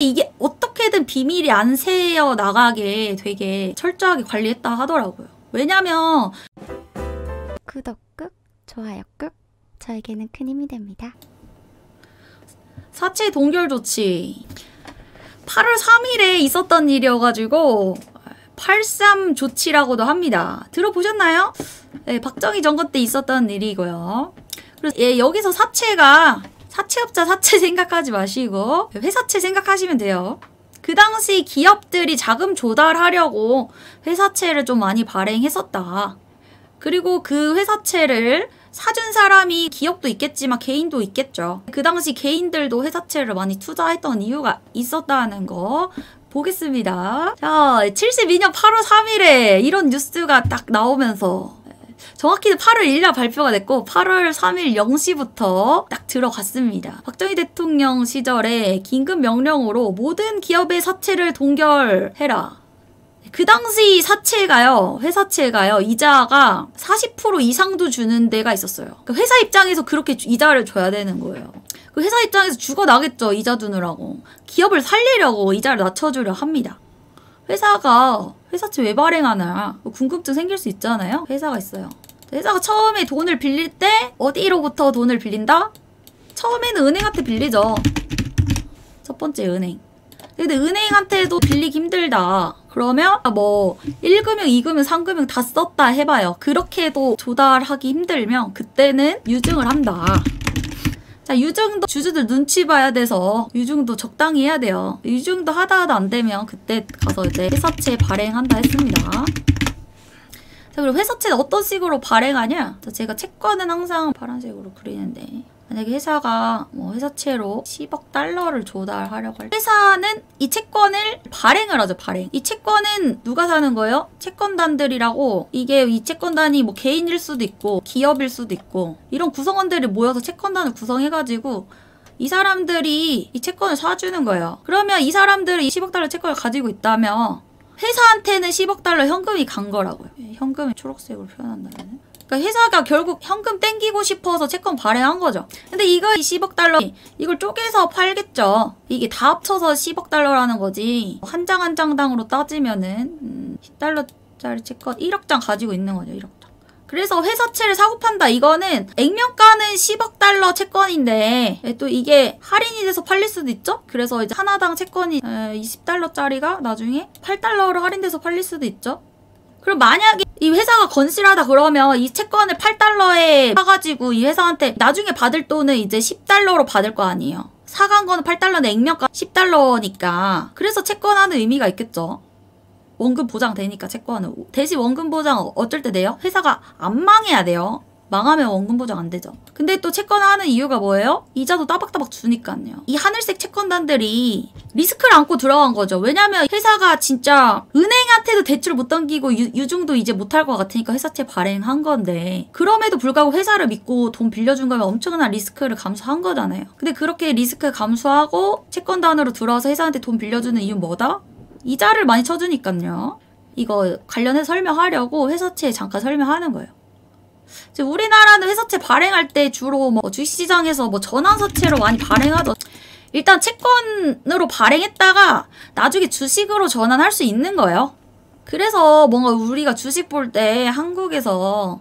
이게 어떻게든 비밀이 안 새어 나가게 되게 철저하게 관리했다 하더라고요. 왜냐면 구독 꾹, 좋아요 꾹, 저에게는 큰 힘이 됩니다. 사체 동결 조치 8월 3일에 있었던 일이어가지고 83 조치라고도 합니다. 들어보셨나요? 네, 박정희 정권 때 있었던 일이고요. 그래서 여기서 사채업자 사채 생각하지 마시고 회사채 생각하시면 돼요. 그 당시 기업들이 자금 조달하려고 회사채를 좀 많이 발행했었다. 그리고 그 회사채를 사준 사람이 기업도 있겠지만 개인도 있겠죠. 그 당시 개인들도 회사채를 많이 투자했던 이유가 있었다는 거 보겠습니다. 자, 72년 8월 3일에 이런 뉴스가 딱 나오면서 정확히는 8월 1일 발표가 됐고 8월 3일 0시부터 딱 들어갔습니다. 박정희 대통령 시절에 긴급 명령으로 모든 기업의 사채를 동결해라. 그 당시 사채가요, 회사채가요, 이자가 40% 이상도 주는 데가 있었어요. 그러니까 회사 입장에서 그렇게 이자를 줘야 되는 거예요. 그 회사 입장에서 죽어나겠죠, 이자 주느라고. 기업을 살리려고 이자를 낮춰주려 합니다. 회사가 회사채 왜 발행하나 궁금증 생길 수 있잖아요. 회사가 있어요. 회사가 처음에 돈을 빌릴 때 어디로부터 돈을 빌린다? 처음에는 은행한테 빌리죠. 첫 번째 은행. 근데 은행한테도 빌리기 힘들다. 그러면 뭐 1금융, 2금융, 3금융 다 썼다 해봐요. 그렇게도 조달하기 힘들면 그때는 유증을 한다. 자, 유증도 주주들 눈치 봐야 돼서 유증도 적당히 해야 돼요. 유증도 하다 안 되면 그때 가서 이제 회사채 발행한다 했습니다. 자, 그리고 회사채는 어떤 식으로 발행하냐? 자, 제가 채권은 항상 파란색으로 그리는데 만약에 회사가 뭐 회사채로 10억 달러를 조달하려고 할 때 회사는 이 채권을 발행을 하죠. 발행. 이 채권은 누가 사는 거예요? 채권단들이라고. 이게 이 채권단이 뭐 개인일 수도 있고 기업일 수도 있고 이런 구성원들이 모여서 채권단을 구성해가지고 이 사람들이 이 채권을 사주는 거예요. 그러면 이 사람들이 10억 달러 채권을 가지고 있다면 회사한테는 10억 달러 현금이 간 거라고요. 현금을 초록색으로 표현한다면. 그러니까 회사가 결국 현금 땡기고 싶어서 채권 발행한 거죠. 근데 이거 10억 달러 이걸 쪼개서 팔겠죠. 이게 다 합쳐서 10억 달러라는 거지. 한 장 한 장당으로 따지면은 10달러짜리 채권 1억 장 가지고 있는 거죠. 1억 장. 그래서 회사채를 사고 판다. 이거는 액면가는 10억 달러 채권인데 또 이게 할인이 돼서 팔릴 수도 있죠. 그래서 이제 하나당 채권이 20달러짜리가 나중에 8달러로 할인돼서 팔릴 수도 있죠. 그럼 만약에 이 회사가 건실하다 그러면 이 채권을 8달러에 사가지고 이 회사한테 나중에 받을 돈은 이제 10달러로 받을 거 아니에요. 사간 거는 8달러인데 액면가 10달러니까. 그래서 채권하는 의미가 있겠죠. 원금 보장 되니까 채권은. 대신 원금 보장 어쩔 때 돼요? 회사가 안 망해야 돼요. 망하면 원금 보장 안 되죠. 근데 또 채권하는 이유가 뭐예요? 이자도 따박따박 주니까요. 이 하늘색 채권단들이 리스크를 안고 들어간 거죠. 왜냐면 회사가 진짜 은행한테도 대출을 못 당기고 유증도 이제 못할 것 같으니까 회사채 발행한 건데 그럼에도 불구하고 회사를 믿고 돈 빌려준 거면 엄청난 리스크를 감수한 거잖아요. 근데 그렇게 리스크 감수하고 채권단으로 들어와서 회사한테 돈 빌려주는 이유는 뭐다? 이자를 많이 쳐주니까요. 이거 관련해서 설명하려고 회사채 잠깐 설명하는 거예요. 우리나라는 회사채 발행할 때 주로 뭐 주식시장에서 뭐 전환사채로 많이 발행하죠. 일단 채권으로 발행했다가 나중에 주식으로 전환할 수 있는 거예요. 그래서 뭔가 우리가 주식 볼 때 한국에서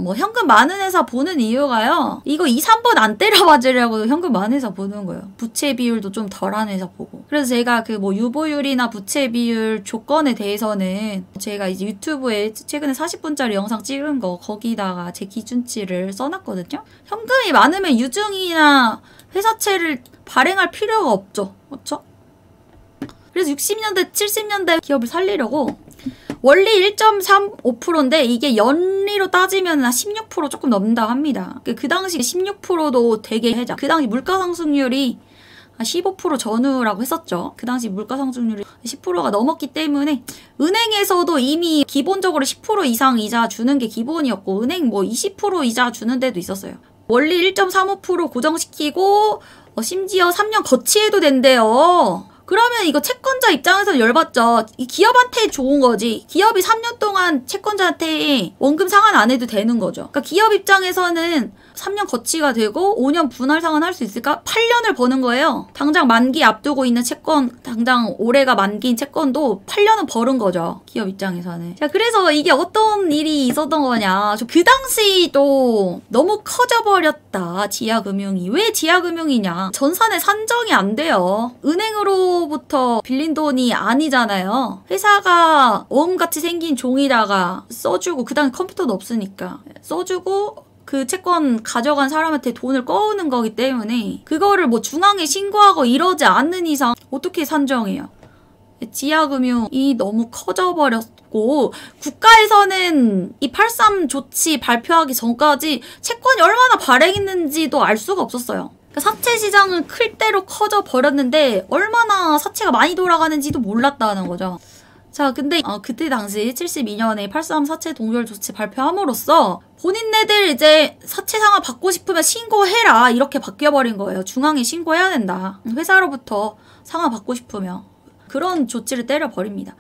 뭐 현금 많은 회사 보는 이유가요. 이거 2, 3번 안 때려 맞으려고 현금 많은 회사 보는 거예요. 부채 비율도 좀 덜한 회사 보고. 그래서 제가 그 뭐 유보율이나 부채 비율 조건에 대해서는 제가 이제 유튜브에 최근에 40분짜리 영상 찍은 거 거기다가 제 기준치를 써놨거든요. 현금이 많으면 유증이나 회사채를 발행할 필요가 없죠. 그렇죠? 그래서 60년대, 70년대 기업을 살리려고 원리 1.35%인데 이게 연리로 따지면 한 16% 조금 넘는다고 합니다. 그 당시 16%도 되게 해자. 그 당시 물가 상승률이 15% 전후라고 했었죠. 그 당시 물가 상승률이 10%가 넘었기 때문에 은행에서도 이미 기본적으로 10% 이상 이자 주는 게 기본이었고 은행 뭐 20% 이자 주는 데도 있었어요. 원리 1.35% 고정시키고 심지어 3년 거치해도 된대요. 그러면 이거 채권자 입장에서 열받죠. 이 기업한테 좋은 거지. 기업이 3년 동안 채권자한테 원금 상환 안 해도 되는 거죠. 그러니까 기업 입장에서는 3년 거치가 되고 5년 분할 상환할 수 있을까? 8년을 버는 거예요. 당장 만기 앞두고 있는 채권, 당장 올해가 만기인 채권도 8년은 버는 거죠. 기업 입장에서는. 자, 그래서 이게 어떤 일이 있었던 거냐. 그 당시도 너무 커져버렸다. 지하금융이. 왜 지하금융이냐. 전산에 산정이 안 돼요. 은행으로부터 빌린 돈이 아니잖아요. 회사가 어음같이 생긴 종이다가 써주고, 그 다음에 컴퓨터도 없으니까 써주고 그 채권 가져간 사람한테 돈을 꺼오는 거기 때문에 그거를 뭐 중앙에 신고하고 이러지 않는 이상 어떻게 산정해요? 지하금융이 너무 커져버렸고, 국가에서는 이 83 조치 발표하기 전까지 채권이 얼마나 발행했는지도 알 수가 없었어요. 그러니까 사채 시장은 클 대로 커져버렸는데 얼마나 사채가 많이 돌아가는지도 몰랐다는 거죠. 자, 근데 그때 당시 72년에 83 사채 동결 조치 발표함으로써 본인네들 이제 사채 상환 받고 싶으면 신고해라 이렇게 바뀌어버린 거예요. 중앙에 신고해야 된다. 회사로부터 상환 받고 싶으면. 그런 조치를 때려버립니다.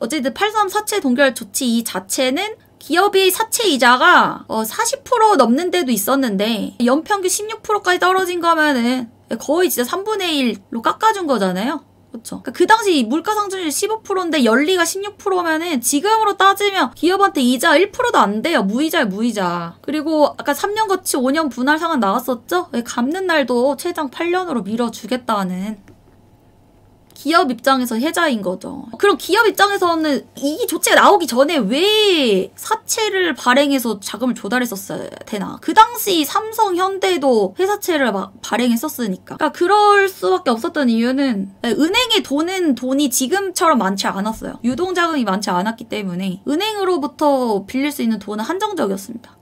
어쨌든 83 사채 동결 조치 이 자체는 기업이 사채 이자가 40% 넘는 데도 있었는데 연평균 16%까지 떨어진 거면은 거의 진짜 3분의 1로 깎아준 거잖아요. 그렇죠. 그 당시 물가 상승률이 15%인데 연리가 16%면은 지금으로 따지면 기업한테 이자 1%도 안 돼요. 무이자예요, 무이자. 그리고 아까 3년 거치 5년 분할 상환 나왔었죠? 갚는 날도 최장 8년으로 밀어주겠다는. 기업 입장에서 혜자인 거죠. 그럼 기업 입장에서는 이 조치가 나오기 전에 왜 사채를 발행해서 자금을 조달했었어야 되나? 그 당시 삼성, 현대도 회사채를 막 발행했었으니까. 그러니까 그럴 수밖에 없었던 이유는 은행에 도는 돈이 지금처럼 많지 않았어요. 유동자금이 많지 않았기 때문에 은행으로부터 빌릴 수 있는 돈은 한정적이었습니다.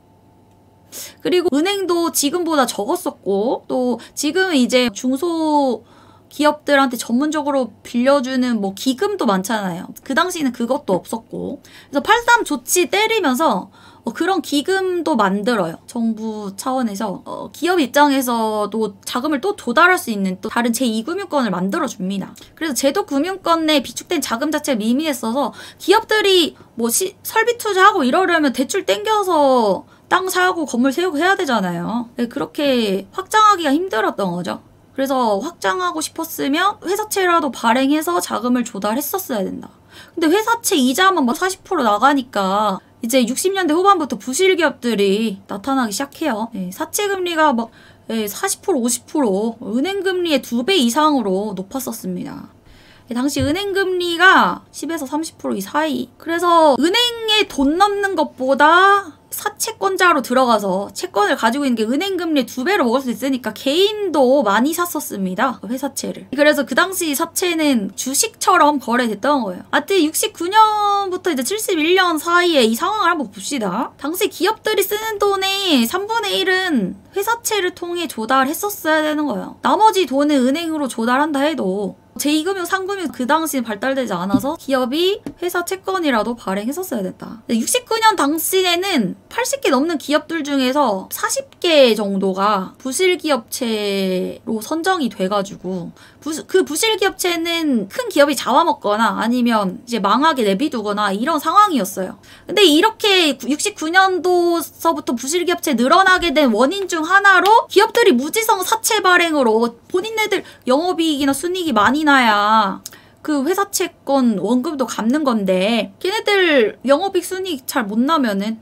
그리고 은행도 지금보다 적었었고, 또 지금은 이제 중소 기업들한테 전문적으로 빌려주는 뭐 기금도 많잖아요. 그 당시에는 그것도 없었고. 그래서 83 조치 때리면서 그런 기금도 만들어요. 정부 차원에서. 기업 입장에서도 자금을 또 조달할 수 있는 또 다른 제2금융권을 만들어줍니다. 그래서 제도금융권 내 비축된 자금 자체가 미미했어서 기업들이 뭐 설비 투자하고 이러려면 대출 땡겨서 땅 사고 건물 세우고 해야 되잖아요. 그렇게 확장하기가 힘들었던 거죠. 그래서 확장하고 싶었으면 회사채라도 발행해서 자금을 조달했었어야 된다. 근데 회사채 이자만 막 40% 나가니까 이제 60년대 후반부터 부실기업들이 나타나기 시작해요. 사채금리가 막 40% 50% 은행금리의 2배 이상으로 높았었습니다. 당시 은행금리가 10에서 30% 이 사이. 그래서 은행에 돈 넣는 것보다 사채권자로 들어가서 채권을 가지고 있는 게 은행금리 2배로 먹을 수 있으니까 개인도 많이 샀었습니다. 회사채를. 그래서 그 당시 사채는 주식처럼 거래됐던 거예요. 하여튼 69년부터 이제 71년 사이에 이 상황을 한번 봅시다. 당시 기업들이 쓰는 돈의 3분의 1은 회사채를 통해 조달했었어야 되는 거예요. 나머지 돈은 은행으로 조달한다 해도 제2금융, 3금융 그 당시에 발달되지 않아서 기업이 회사 채권이라도 발행했었어야 됐다. 69년 당시에는 80개 넘는 기업들 중에서 40개 정도가 부실기업체로 선정이 돼가지고 그 부실기업체는 큰 기업이 잡아먹거나 아니면 이제 망하게 내비두거나 이런 상황이었어요. 근데 이렇게 69년도서부터 부실기업체 늘어나게 된 원인 중 하나로 기업들이 무지성 사채 발행으로 본인네들 영업이익이나 순이익이 많이 나야 그 회사채권 원금도 갚는 건데 걔네들 영업이익 순이익 잘 못 나면은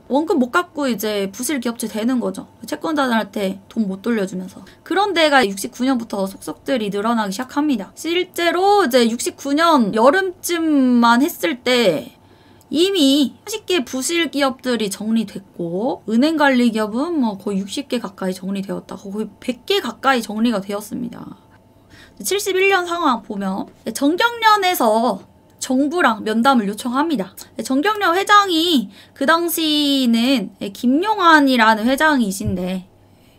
원금 못 갚고 이제 부실기업체 되는 거죠. 채권자들한테 돈 못 돌려주면서. 그런 데가 69년부터 속속들이 늘어나기 시작합니다. 실제로 이제 69년 여름쯤만 했을 때 이미 30개 부실기업들이 정리됐고 은행관리기업은 뭐 거의 60개 가까이 정리되었다. 거의 100개 가까이 정리가 되었습니다. 71년 상황 보면 정경련에서 정부랑 면담을 요청합니다. 정경련 회장이 그 당시는 김용환이라는 회장이신데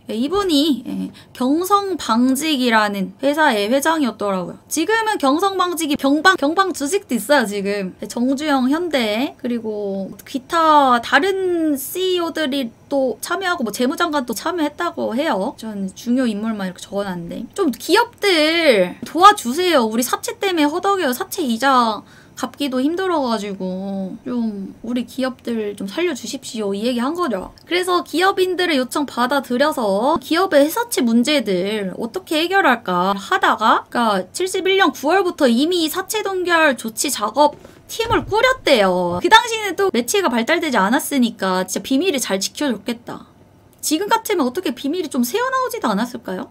이분이 경성방직이라는 회사의 회장이었더라고요. 지금은 경성방직이 경방 주식도 있어요. 지금 정주영 현대 그리고 기타 다른 CEO들이 또 참여하고 뭐 재무장관도 참여했다고 해요. 전 중요 인물만 이렇게 적어놨는데 좀 기업들 도와주세요. 우리 사채 때문에 허덕여요. 사채 이자 갚기도 힘들어가지고 좀 우리 기업들 좀 살려주십시오 이 얘기 한 거죠. 그래서 기업인들의 요청 받아들여서 기업의 회사채 문제들 어떻게 해결할까 하다가 그러니까 71년 9월부터 이미 사채 동결 조치 작업 팀을 꾸렸대요. 그 당시에는 또 매체가 발달되지 않았으니까 진짜 비밀이 잘 지켜줬겠다. 지금 같으면 어떻게 비밀이 좀 새어나오지도 않았을까요?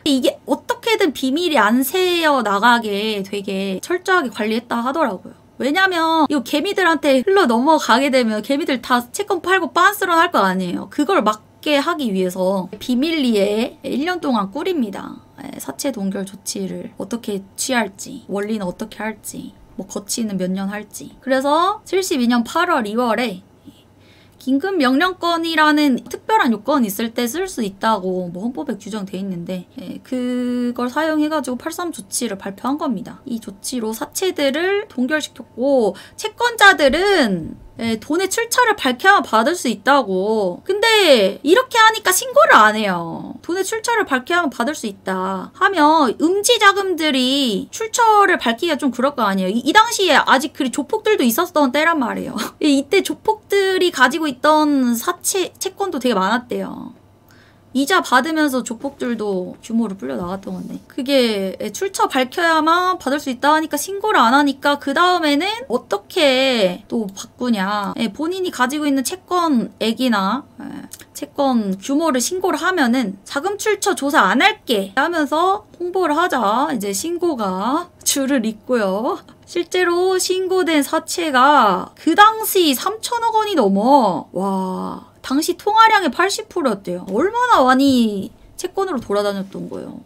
이게 어떻게든 비밀이 안 새어 나가게 되게 철저하게 관리했다 하더라고요. 왜냐면 이거 개미들한테 흘러 넘어가게 되면 개미들 다 채권 팔고 빤스런 할 거 아니에요. 그걸 막게 하기 위해서 비밀리에 1년 동안 꾸립니다. 사채 동결 조치를 어떻게 취할지, 원리는 어떻게 할지, 뭐 거치는 몇 년 할지. 그래서 72년 8월, 2월에 긴급 명령권이라는 특별한 요건이 있을 때 쓸 수 있다고 뭐 헌법에 규정돼 있는데 그걸 사용해가지고 83 조치를 발표한 겁니다. 이 조치로 사채들을 동결시켰고 채권자들은 돈의 출처를 밝혀야 받을 수 있다고. 근데 이렇게 하니까 신고를 안 해요. 돈의 출처를 밝혀야 받을 수 있다 하면 음지 자금들이 출처를 밝히기가 좀 그럴 거 아니에요. 이 당시에 아직 그 조폭들도 있었던 때란 말이에요. 이때 조폭들이 가지고 있던 사채 채권도 되게 많았대요. 이자 받으면서 조폭들도 규모를 불려 나갔던 건데 그게 출처 밝혀야만 받을 수 있다 하니까 신고를 안 하니까 그 다음에는 어떻게 또 바꾸냐. 본인이 가지고 있는 채권액이나 채권 규모를 신고를 하면은 자금 출처 조사 안 할게 하면서 홍보를 하자. 이제 신고가 줄을 잇고요. 실제로 신고된 사채가 그 당시 3천억 원이 넘어. 와. 당시 통화량의 80%였대요. 얼마나 많이 채권으로 돌아다녔던 거예요.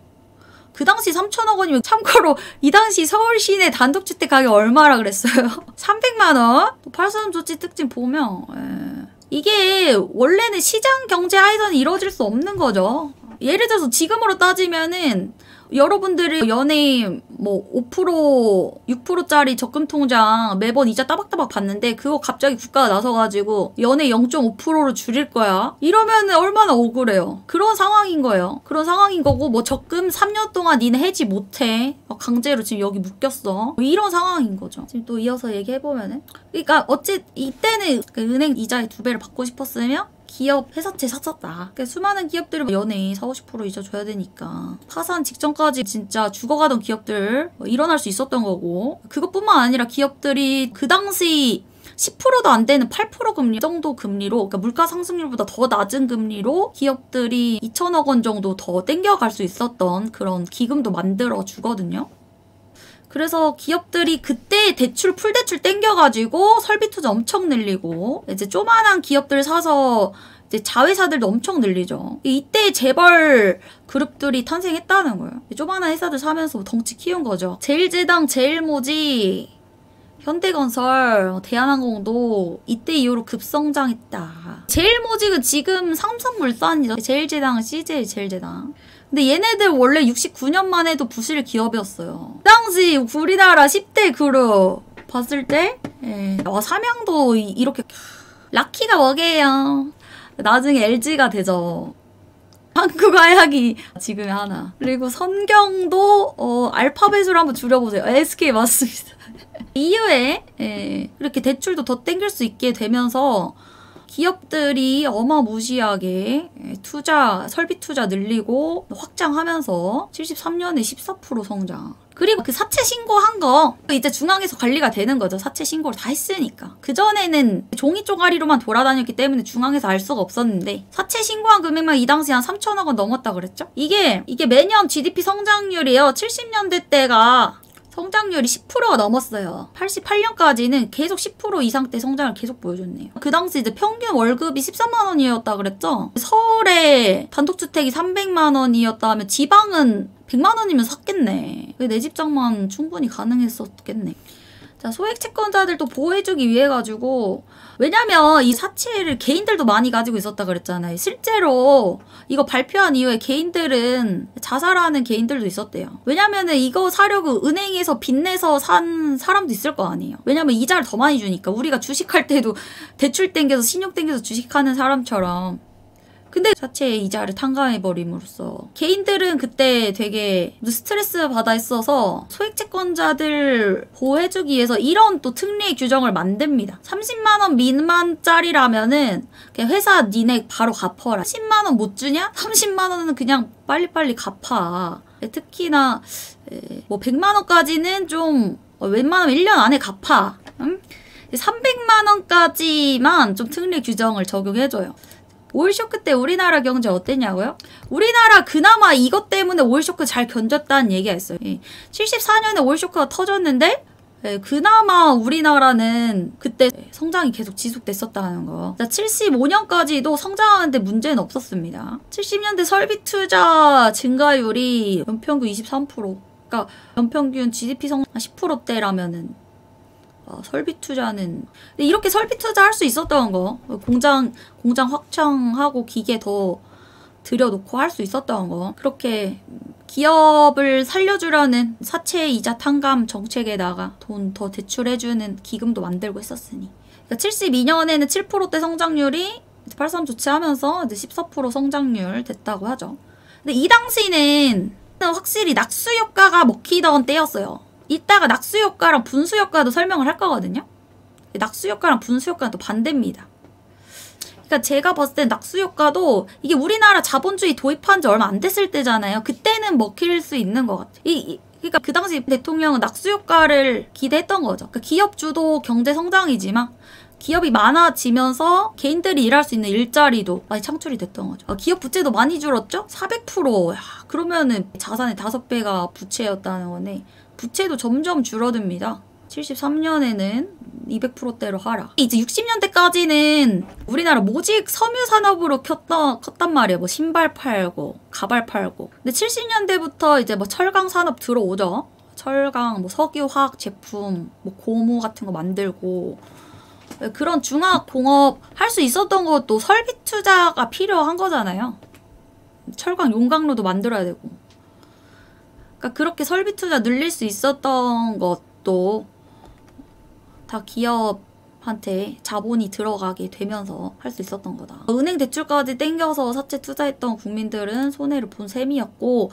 그 당시 3천억 원이면 참고로 이 당시 서울 시내 단독주택 가격 얼마라 그랬어요? 300만 원? 또 83 조치 특징 보면 이게 원래는 시장 경제 하에서는 이루어질 수 없는 거죠. 예를 들어서 지금으로 따지면은 여러분들이 연예인 뭐 5%, 6%짜리 적금 통장 매번 이자 따박따박 받는데 그거 갑자기 국가가 나서가지고 연예 0.5%로 줄일 거야. 이러면 얼마나 억울해요. 그런 상황인 거예요. 그런 상황인 거고 뭐 적금 3년 동안 니네 해지 못해. 강제로 지금 여기 묶였어. 이런 상황인 거죠. 지금 또 이어서 얘기해보면은 그러니까 이때는 그 은행 이자의 2배를 받고 싶었으면 기업 회사채 샀었다. 그러니까 수많은 기업들이 연예인 40-50% 이자 줘야 되니까 파산 직전까지 진짜 죽어가던 기업들 일어날 수 있었던 거고 그것뿐만 아니라 기업들이 그 당시 10%도 안 되는 8% 금리 정도 금리로 그러니까 물가 상승률보다 더 낮은 금리로 기업들이 2천억 원 정도 더 땡겨갈 수 있었던 그런 기금도 만들어 주거든요. 그래서 기업들이 그때 대출 풀대출 땡겨가지고 설비 투자 엄청 늘리고 이제 조만한 기업들 사서 이제 자회사들도 엄청 늘리죠. 이때 재벌 그룹들이 탄생했다는 거예요. 조만한 회사들 사면서 덩치 키운 거죠. 제일제당, 제일모직, 현대건설, 대한항공도 이때 이후로 급성장했다. 제일모직은 지금 삼성물산이죠. 제일제당은 CJ 제일제당. 근데 얘네들 원래 69년만 해도 부실 기업이었어요. 그 당시 우리나라 10대 그룹 봤을 때 삼양도 이렇게 라키가 뭐게요. 나중에 LG가 되죠. 한국화약이 지금의 하나. 그리고 선경도 알파벳으로 한번 줄여보세요. SK 맞습니다. 이후에 이렇게 대출도 더 땡길 수 있게 되면서 기업들이 어마무시하게 설비 투자 늘리고 확장하면서 73년에 14% 성장. 그리고 그 사채 신고한 거 이제 중앙에서 관리가 되는 거죠. 사채 신고를 다 했으니까. 그전에는 종이 쪼가리로만 돌아다녔기 때문에 중앙에서 알 수가 없었는데 사채 신고한 금액만 이 당시 한 3천억 원 넘었다 그랬죠? 이게 매년 GDP 성장률이에요. 70년대 때가 성장률이 10%가 넘었어요. 88년까지는 계속 10% 이상대 성장을 계속 보여줬네요. 그 당시 이제 평균 월급이 13만 원이었다 그랬죠? 서울에 단독주택이 300만 원이었다 하면 지방은 100만 원이면 샀겠네. 내 집장만 충분히 가능했었겠네. 자, 소액 채권자들도 보호해주기 위해 가지고 왜냐면 이 사채를 개인들도 많이 가지고 있었다 그랬잖아요. 실제로 이거 발표한 이후에 개인들은 자살하는 개인들도 있었대요. 왜냐면은 이거 사려고 은행에서 빚내서 산 사람도 있을 거 아니에요. 왜냐면 이자를 더 많이 주니까. 우리가 주식할 때도 대출 땡겨서 신용 땡겨서 주식하는 사람처럼. 근데 사채의 이자를 탕감해버림으로써 개인들은 그때 되게 스트레스 받아 있어서 소액채권자들 보호해주기 위해서 이런 또 특례 규정을 만듭니다. 30만원 미만짜리라면은 그냥 회사 니네 바로 갚아라. 10만원 못 주냐? 30만원은 그냥 빨리빨리 갚아. 특히나 뭐 100만원까지는 좀 웬만하면 1년 안에 갚아. 응? 300만원까지만 좀 특례 규정을 적용해줘요. 오일쇼크 때 우리나라 경제 어땠냐고요? 우리나라 그나마 이것 때문에 오일쇼크 잘 견뎠다는 얘기가 있어요. 74년에 오일쇼크가 터졌는데 그나마 우리나라는 그때 성장이 계속 지속됐었다는 거. 75년까지도 성장하는데 문제는 없었습니다. 70년대 설비 투자 증가율이 연평균 23%. 그러니까 연평균 GDP 성장 10%대라면은 설비 투자는 이렇게 설비 투자 할 수 있었던 거 공장 확장하고 기계 더 들여놓고 할 수 있었던 거 그렇게 기업을 살려주려는 사채 이자 탕감 정책에다가 돈 더 대출해주는 기금도 만들고 했었으니 그러니까 72년에는 7%대 성장률이 83 조치하면서 이제 14% 성장률 됐다고 하죠. 근데 이 당시는 확실히 낙수 효과가 먹히던 때였어요. 이따가 낙수 효과랑 분수 효과도 설명을 할 거거든요. 낙수 효과랑 분수 효과는 또 반대입니다. 그러니까 제가 봤을 땐 낙수 효과도 이게 우리나라 자본주의 도입한 지 얼마 안 됐을 때잖아요. 그때는 먹힐 수 있는 것 같아요. 그러니까 그 당시 대통령은 낙수 효과를 기대했던 거죠. 그러니까 기업 주도 경제 성장이지만 기업이 많아지면서 개인들이 일할 수 있는 일자리도 많이 창출이 됐던 거죠. 기업 부채도 많이 줄었죠? 400%. 야, 그러면은 자산의 5배가 부채였다는 거네. 부채도 점점 줄어듭니다. 73년에는 200%대로 하락. 이제 60년대까지는 우리나라 모직 섬유 산업으로 컸단 말이에요. 뭐 신발 팔고, 가발 팔고. 근데 70년대부터 이제 뭐 철강 산업 들어오죠. 철강, 뭐 석유 화학 제품, 뭐 고무 같은 거 만들고. 그런 중화 공업 할 수 있었던 것도 설비 투자가 필요한 거잖아요. 철강 용광로도 만들어야 되고. 그러니까 그렇게 설비 투자 늘릴 수 있었던 것도 다 기업한테 자본이 들어가게 되면서 할 수 있었던 거다. 은행 대출까지 땡겨서 사채 투자했던 국민들은 손해를 본 셈이었고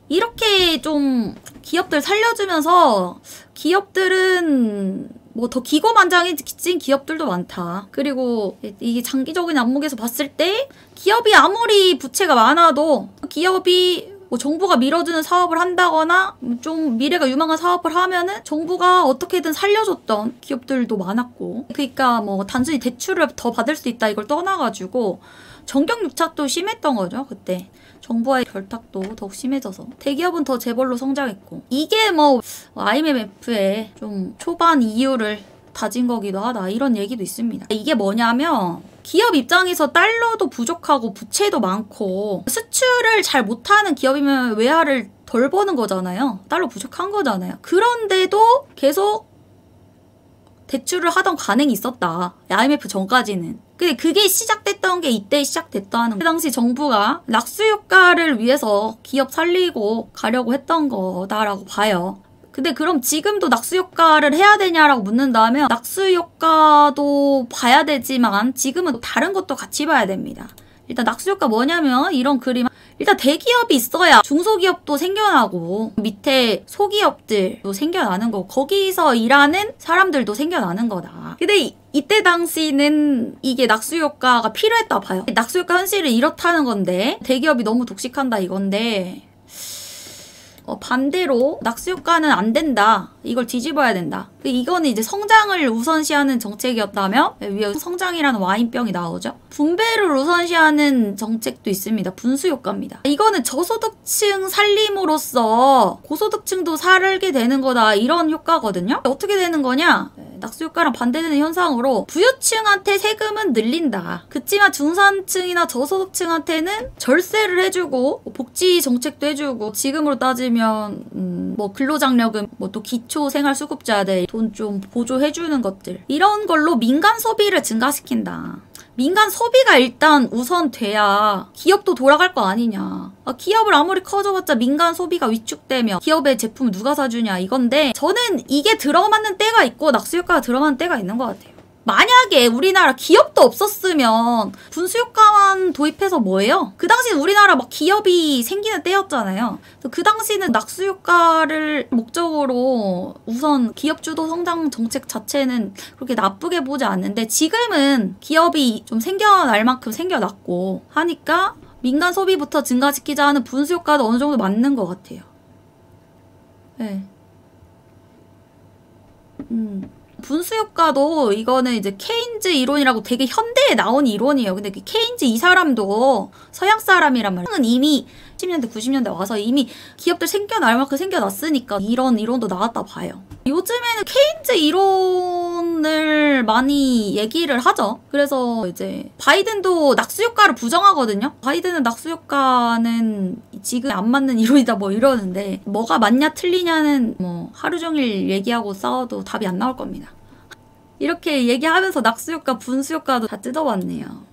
이렇게 좀 기업들 살려주면서 기업들은 뭐 더 기고만장해진 기업들도 많다. 그리고 이게 장기적인 안목에서 봤을 때 기업이 아무리 부채가 많아도 기업이 뭐 정부가 밀어주는 사업을 한다거나 좀 미래가 유망한 사업을 하면은 정부가 어떻게든 살려줬던 기업들도 많았고 그러니까 뭐 단순히 대출을 더 받을 수 있다 이걸 떠나가지고 정경유착도 심했던 거죠. 그때 정부와의 결탁도 더욱 심해져서 대기업은 더 재벌로 성장했고 이게 뭐 IMF의 좀 초반 이유를 다진 거기도 하다 이런 얘기도 있습니다. 이게 뭐냐면 기업 입장에서 달러도 부족하고 부채도 많고 수출을 잘 못하는 기업이면 외화를 덜 버는 거잖아요. 달러 부족한 거잖아요. 그런데도 계속 대출을 하던 관행이 있었다. IMF 전까지는. 근데 그게 시작됐던 게 이때 시작됐다는 그 당시 정부가 낙수 효과를 위해서 기업 살리고 가려고 했던 거다라고 봐요. 근데 그럼 지금도 낙수 효과를 해야 되냐라고 묻는다면 낙수 효과도 봐야 되지만 지금은 다른 것도 같이 봐야 됩니다. 일단 낙수 효과 뭐냐면 이런 그림 일단 대기업이 있어야 중소기업도 생겨나고 밑에 소기업들도 생겨나는 거고 거기서 일하는 사람들도 생겨나는 거다. 근데 이때 당시는 이게 낙수 효과가 필요했다 봐요. 낙수 효과 현실은 이렇다는 건데 대기업이 너무 독식한다 이건데 반대로 낙수 효과는 안 된다. 이걸 뒤집어야 된다. 이거는 이제 성장을 우선시하는 정책이었다면 위에 성장이라는 와인병이 나오죠. 분배를 우선시하는 정책도 있습니다. 분수 효과입니다. 이거는 저소득층 살림으로써 고소득층도 살게 되는 거다. 이런 효과거든요. 어떻게 되는 거냐? 낙수효과랑 반대되는 현상으로 부유층한테 세금은 늘린다. 그치만 중산층이나 저소득층한테는 절세를 해주고 복지 정책도 해주고 지금으로 따지면 뭐 근로장려금, 뭐 또 기초생활수급자들 돈 좀 보조해주는 것들 이런 걸로 민간 소비를 증가시킨다. 민간 소비가 일단 우선 돼야 기업도 돌아갈 거 아니냐. 기업을 아무리 커져봤자 민간 소비가 위축되면 기업의 제품을 누가 사주냐 이건데 저는 이게 들어맞는 때가 있고 낙수효과가 들어맞는 때가 있는 것 같아요. 만약에 우리나라 기업도 없었으면 분수효과만 도입해서 뭐예요? 그 당시는 우리나라 막 기업이 생기는 때였잖아요. 그 당시는 낙수효과를 목적으로 우선 기업 주도 성장 정책 자체는 그렇게 나쁘게 보지 않는데 지금은 기업이 좀 생겨날 만큼 생겨났고 하니까 민간 소비부터 증가시키자 하는 분수효과도 어느 정도 맞는 것 같아요. 네. 분수효과도 이거는 이제 케인즈 이론이라고 되게 현대에 나온 이론이에요. 근데 그 케인즈 이 사람도 서양 사람이란 말이에요. 이미 10년대, 90년대 와서 이미 기업들 생겨날 만큼 생겨났으니까 이런 이론도 나왔다 봐요. 요즘에는 케인즈 이론을 많이 얘기를 하죠. 그래서 이제 바이든도 낙수효과를 부정하거든요. 바이든은 낙수효과는 지금 안 맞는 이론이다 뭐 이러는데 뭐가 맞냐 틀리냐는 뭐 하루 종일 얘기하고 싸워도 답이 안 나올 겁니다. 이렇게 얘기하면서 낙수효과, 분수효과도 다 뜯어봤네요.